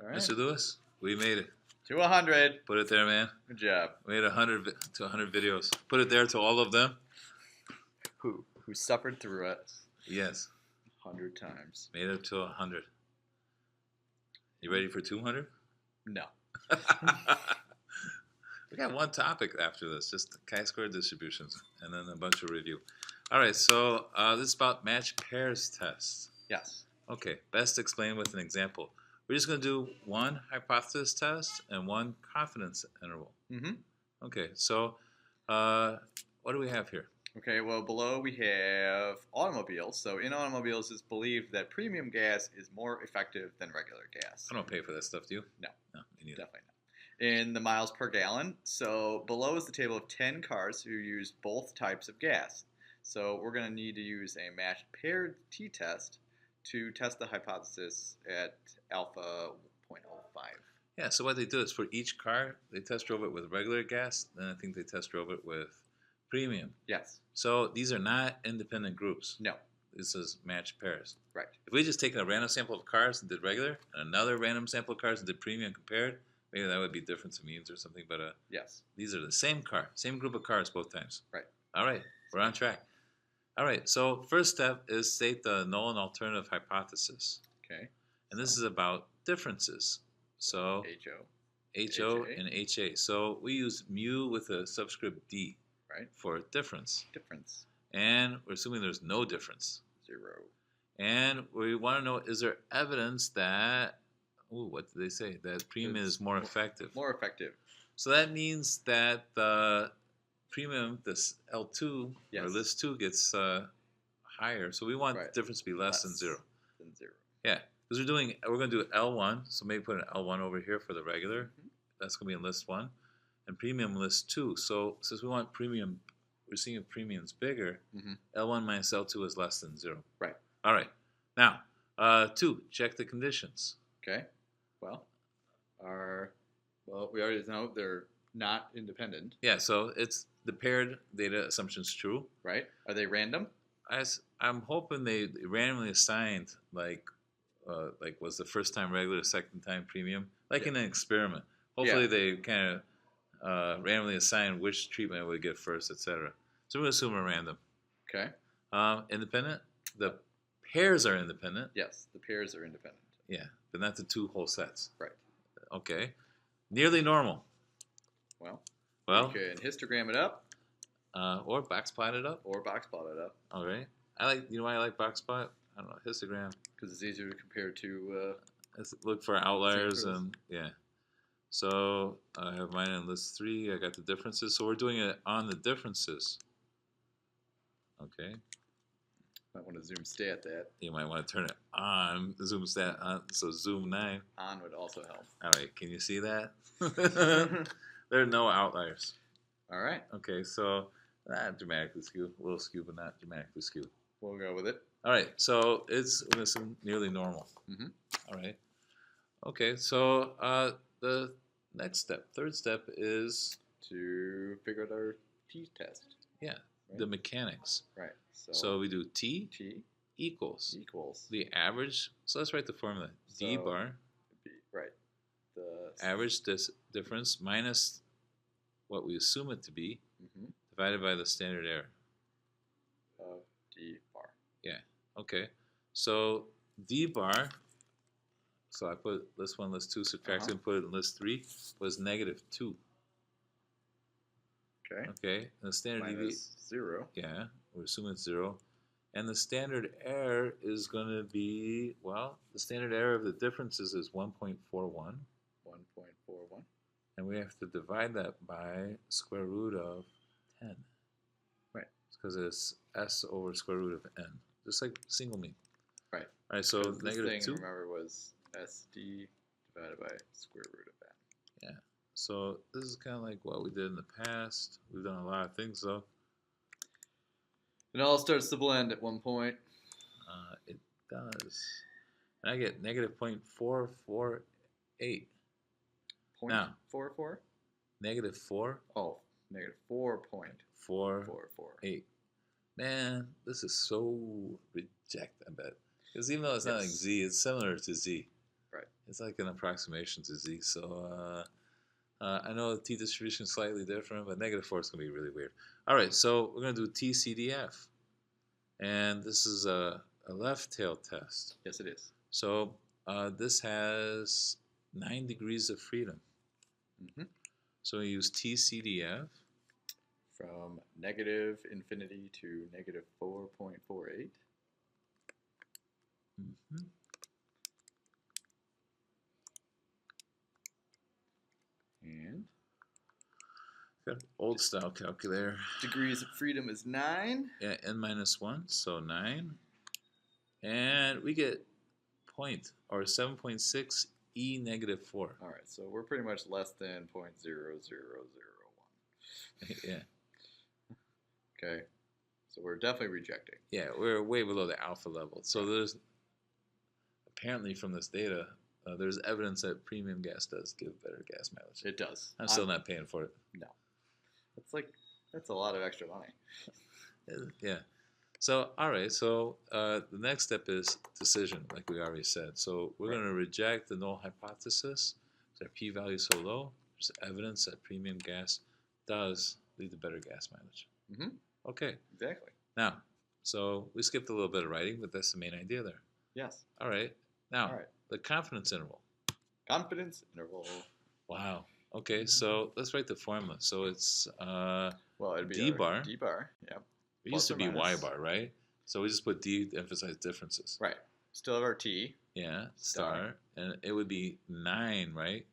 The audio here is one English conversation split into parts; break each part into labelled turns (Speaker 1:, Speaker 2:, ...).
Speaker 1: All right.
Speaker 2: Mr. Lewis, we made it.
Speaker 1: To 100.
Speaker 2: Put it there, man.
Speaker 1: Good job.
Speaker 2: We made 100 videos. Put it there to all of them.
Speaker 1: Who suffered through it
Speaker 2: Yes.
Speaker 1: 100 times.
Speaker 2: Made it to 100. You ready for 200?
Speaker 1: No.
Speaker 2: We got one topic after this, just chi-square distributions, and then a bunch of review. All right, so this is about match pairs tests.
Speaker 1: Yes.
Speaker 2: Okay, best explained with an example. We're just going to do one hypothesis test and one confidence interval.
Speaker 1: Mm-hmm.
Speaker 2: Okay, so what do we have here?
Speaker 1: Okay, well, below we have automobiles. So in automobiles, it's believed that premium gas is more effective than regular gas.
Speaker 2: I don't pay for that stuff, do you?
Speaker 1: No.
Speaker 2: No, me neither.
Speaker 1: Definitely not. In the miles per gallon, so below is the table of 10 cars who use both types of gas. So we're going to need to use a matched paired t-test to test the hypothesis at alpha 0.05.
Speaker 2: Yeah, so what they do is for each car, they test drove it with regular gas, then I think they test drove it with premium.
Speaker 1: Yes.
Speaker 2: So these are not independent groups.
Speaker 1: No.
Speaker 2: This is matched pairs.
Speaker 1: Right.
Speaker 2: If we just taken a random sample of cars and did regular, and another random sample of cars and did premium compared, maybe that would be difference of means or something, but
Speaker 1: Yes.
Speaker 2: these are the same car, same group of cars both times.
Speaker 1: Right.
Speaker 2: All right, we're on track. All right, so first step is state the null and alternative hypothesis.
Speaker 1: Okay.
Speaker 2: And this is about differences. So
Speaker 1: HO.
Speaker 2: HO and HA. So we use mu with a subscript D,
Speaker 1: right,
Speaker 2: for difference.
Speaker 1: Difference.
Speaker 2: And we're assuming there's no difference.
Speaker 1: 0.
Speaker 2: And we want to know, is there evidence that, what did they say? That premium is more effective.
Speaker 1: More effective.
Speaker 2: So that means that the premium, this L2,
Speaker 1: yes,
Speaker 2: or list 2 gets higher. So we want
Speaker 1: right,
Speaker 2: the difference to be less than 0.
Speaker 1: Than 0.
Speaker 2: Yeah, because we're going to do L1. So maybe put an L1 over here for the regular.
Speaker 1: Mm-hmm.
Speaker 2: That's going to be in list 1. And premium list 2. So since we want premium, we're seeing if premium's bigger,
Speaker 1: mm-hmm,
Speaker 2: L1 minus L2 is less than 0.
Speaker 1: Right.
Speaker 2: All right. Now, 2, check the conditions.
Speaker 1: Okay. Well, we already know they're not independent.
Speaker 2: Yeah, so it's the paired data assumption's true.
Speaker 1: Right. Are they random?
Speaker 2: I'm hoping they randomly assigned, like was the first time regular, second time premium, like in an experiment. Hopefully they kind of randomly assign which treatment would get first, etc. So we're going to assume a random.
Speaker 1: Okay.
Speaker 2: Independent? The pairs are independent.
Speaker 1: Yes, the pairs are independent.
Speaker 2: Yeah, but not the 2 whole sets.
Speaker 1: Right.
Speaker 2: Okay. Nearly normal.
Speaker 1: Well,
Speaker 2: you
Speaker 1: can histogram it up.
Speaker 2: Or box plot it up.
Speaker 1: Or box plot it up.
Speaker 2: All right. You know why I like box plot? I don't know, histogram.
Speaker 1: Because it's easier to compare to.
Speaker 2: Look for outliers and, yeah. So I have mine in list 3. I got the differences. So we're doing it on the differences. Okay.
Speaker 1: Might want to zoom stat that.
Speaker 2: You might want to turn it on. Zoom stat on. So zoom 9.
Speaker 1: On would also help.
Speaker 2: All right. Can you see that? There are no outliers.
Speaker 1: All right.
Speaker 2: Okay. So not dramatically skewed. A little skewed, but not dramatically skewed.
Speaker 1: We'll go with it.
Speaker 2: All right. So it's nearly normal.
Speaker 1: Mm-hmm.
Speaker 2: All right. Okay. So the next step, third step, is
Speaker 1: to figure out our t-test.
Speaker 2: Yeah.
Speaker 1: Right?
Speaker 2: The mechanics.
Speaker 1: Right.
Speaker 2: So we do T equals the average. So let's write the formula. D bar.
Speaker 1: Right. The
Speaker 2: average difference minus what we assume it to be, divided by the standard error.
Speaker 1: Of D bar.
Speaker 2: Yeah. Okay. So D bar. So I put list 1, list 2, subtracted and put it in list 3, was -2.
Speaker 1: Okay.
Speaker 2: Okay. And the standard deviation
Speaker 1: 0.
Speaker 2: Yeah, we're assuming it's 0. And the standard error is going to be, well, the standard error of the differences is 1.41.
Speaker 1: 1.41.
Speaker 2: And we have to divide that by square root of 10.
Speaker 1: Right.
Speaker 2: Because it's s over square root of n, just like single mean.
Speaker 1: Right.
Speaker 2: All right, so
Speaker 1: this
Speaker 2: -2.
Speaker 1: thing, remember, was SD divided by square root of n.
Speaker 2: Yeah. So this is kind of like what we did in the past. We've done a lot of things, though.
Speaker 1: It all starts to blend at one point.
Speaker 2: It does. And I get -0.448. Now,
Speaker 1: 0.44?
Speaker 2: -4.
Speaker 1: Oh, -4.448.
Speaker 2: Man, this is so reject, I bet. Because even though it's not like Z, it's similar to Z.
Speaker 1: Right.
Speaker 2: It's like an approximation to Z. So I know the T distribution is slightly different, but -4 is going to be really weird. All right, so we're going to do TCDF. And this is a left tail test.
Speaker 1: Yes, it is.
Speaker 2: So this has 9 degrees of freedom.
Speaker 1: Mm-hmm.
Speaker 2: So we use TCDF.
Speaker 1: From -infinity to -4.48.
Speaker 2: Mm-hmm.
Speaker 1: And
Speaker 2: got old style calculator.
Speaker 1: Degrees of freedom is 9.
Speaker 2: Yeah, n-1, so 9. And we get 7.6 e -4.
Speaker 1: All right, so we're pretty much less than 0.0001.
Speaker 2: Yeah.
Speaker 1: Okay, so we're definitely rejecting.
Speaker 2: Yeah, we're way below the alpha level. So there's apparently from this data, there's evidence that premium gas does give better gas mileage.
Speaker 1: It does.
Speaker 2: I'm still not paying for it.
Speaker 1: No. That's a lot of extra money.
Speaker 2: Yeah. So, all right. So the next step is decision, like we already said. So we're going to reject the null hypothesis. Our p-value is so low. There's evidence that premium gas does lead to better gas mileage.
Speaker 1: Mm-hmm.
Speaker 2: Okay.
Speaker 1: Exactly.
Speaker 2: Now, so we skipped a little bit of writing, but that's the main idea there.
Speaker 1: Yes.
Speaker 2: All right. Now,
Speaker 1: All right.
Speaker 2: the confidence interval.
Speaker 1: Confidence interval.
Speaker 2: Wow. Okay, so let's write the formula. So it's
Speaker 1: well, it'd be
Speaker 2: D bar.
Speaker 1: D bar. Yep.
Speaker 2: It used to be Y bar, right? So we just put D to emphasize differences.
Speaker 1: Right. Still have our T.
Speaker 2: Yeah, star. And it would be 9, right?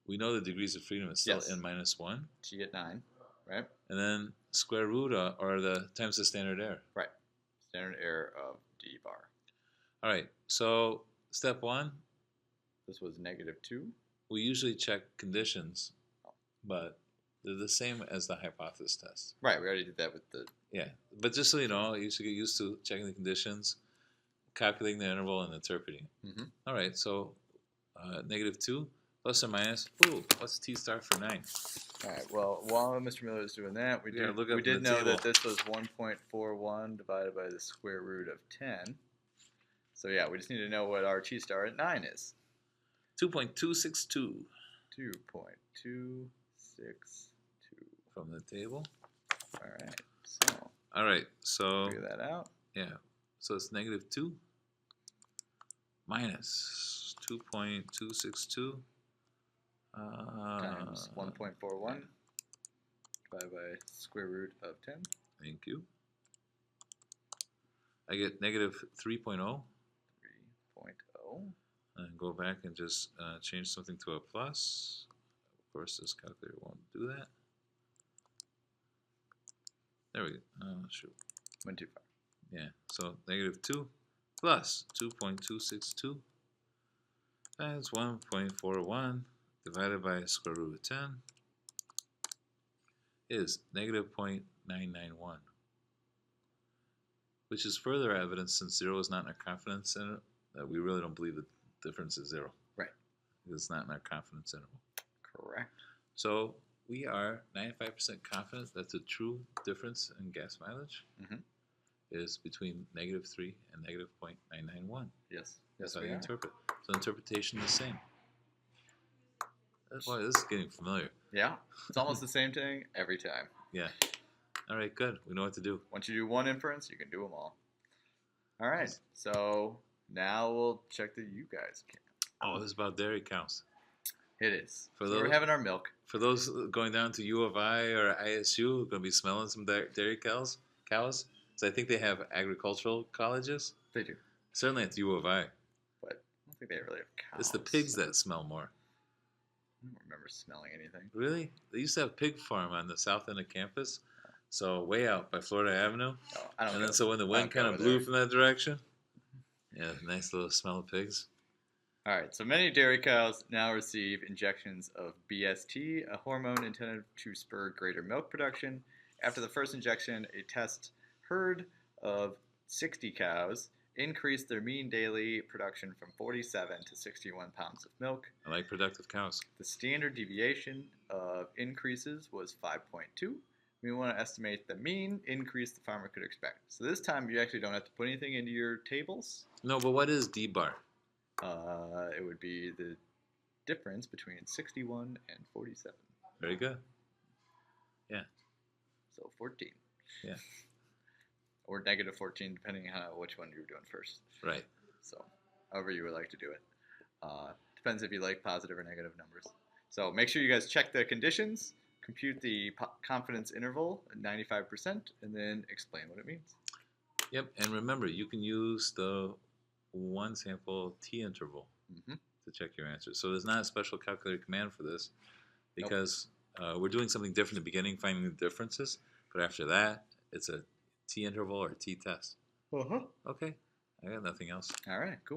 Speaker 2: We know the degrees of freedom is still n-1.
Speaker 1: T at 9, right?
Speaker 2: And then square root or the times the standard error.
Speaker 1: Right. Standard error of D bar.
Speaker 2: All right. So step 1.
Speaker 1: This was -2.
Speaker 2: We usually check conditions, but they're the same as the hypothesis test.
Speaker 1: Right. We already did that with the.
Speaker 2: Yeah, but just so you know, you should get used to checking the conditions, calculating the interval, and interpreting.
Speaker 1: Mm-hmm.
Speaker 2: All right, so -2 plus or minus. Ooh, what's T star for 9?
Speaker 1: All right. Well, while Mr. Miller is doing that, we did
Speaker 2: the
Speaker 1: know
Speaker 2: table.
Speaker 1: that this was 1.41 divided by the square root of 10. So yeah, we just need to know what our T star at 9 is.
Speaker 2: 2.262.
Speaker 1: 2.262.
Speaker 2: From the table.
Speaker 1: All right. So.
Speaker 2: All right. So.
Speaker 1: Figure that out.
Speaker 2: Yeah. So it's -2 minus 2.262
Speaker 1: times 1.41 divided by square root of 10.
Speaker 2: Thank you. I get -3.0.
Speaker 1: 3.0.
Speaker 2: And go back and just change something to a plus. Of course, this calculator won't do that. There we go. Oh, shoot.
Speaker 1: Went too far.
Speaker 2: Yeah, so -2 plus 2.262 times 1.41 divided by square root of 10 is -0.991, which is further evidence, since 0 is not in our confidence interval, that we really don't believe the difference is 0.
Speaker 1: Right.
Speaker 2: Because it's not in our confidence interval.
Speaker 1: Correct.
Speaker 2: So we are 95% confident that the true difference in gas mileage is between -3 and -0.991.
Speaker 1: Yes.
Speaker 2: That's
Speaker 1: Yes,
Speaker 2: how
Speaker 1: we
Speaker 2: you
Speaker 1: are.
Speaker 2: interpret. So interpretation is the same. Boy, this is getting familiar.
Speaker 1: Yeah. It's almost the same thing every time.
Speaker 2: Yeah. All right, good. We know what to do.
Speaker 1: Once you do one inference, you can do them all. All right. So now we'll check that you guys can.
Speaker 2: Oh, this is about dairy cows.
Speaker 1: It is.
Speaker 2: For
Speaker 1: So
Speaker 2: those-
Speaker 1: we're having our milk.
Speaker 2: For those going down to U of I or ISU, we're going to be smelling some dairy cows. So I think they have agricultural colleges.
Speaker 1: They do.
Speaker 2: Certainly at the U of I.
Speaker 1: But I don't think they really have cows.
Speaker 2: It's the pigs that smell more.
Speaker 1: I don't remember smelling anything.
Speaker 2: Really? They used to have a pig farm on the south end of campus. So way out by Florida Avenue.
Speaker 1: Oh, I don't
Speaker 2: And
Speaker 1: go-
Speaker 2: then so when the
Speaker 1: I
Speaker 2: wind
Speaker 1: don't go
Speaker 2: kind of
Speaker 1: over
Speaker 2: blew
Speaker 1: there.
Speaker 2: from that direction, yeah, nice little smell of pigs.
Speaker 1: All right, so many dairy cows now receive injections of BST, a hormone intended to spur greater milk production. After the first injection, a test herd of 60 cows increased their mean daily production from 47 to 61 pounds of milk.
Speaker 2: I like productive cows.
Speaker 1: The standard deviation of increases was 5.2. We want to estimate the mean increase the farmer could expect. So this time you actually don't have to put anything into your tables.
Speaker 2: No, but what is D bar?
Speaker 1: It would be the difference between 61 and 47.
Speaker 2: Very good.
Speaker 1: So 14.
Speaker 2: Yeah.
Speaker 1: Or negative 14, depending on which one you're doing first.
Speaker 2: Right.
Speaker 1: So, however you would like to do it. Depends if you like positive or negative numbers. So, make sure you guys check the conditions, compute the confidence interval at 95%, and then explain what it means.
Speaker 2: Yep. And remember, you can use the one sample t interval to check your answers. So there's not a special calculator command for this because we're doing something different at the beginning, finding the differences. But after that, it's a t interval or t test. Okay. I got nothing else.
Speaker 1: All right, cool.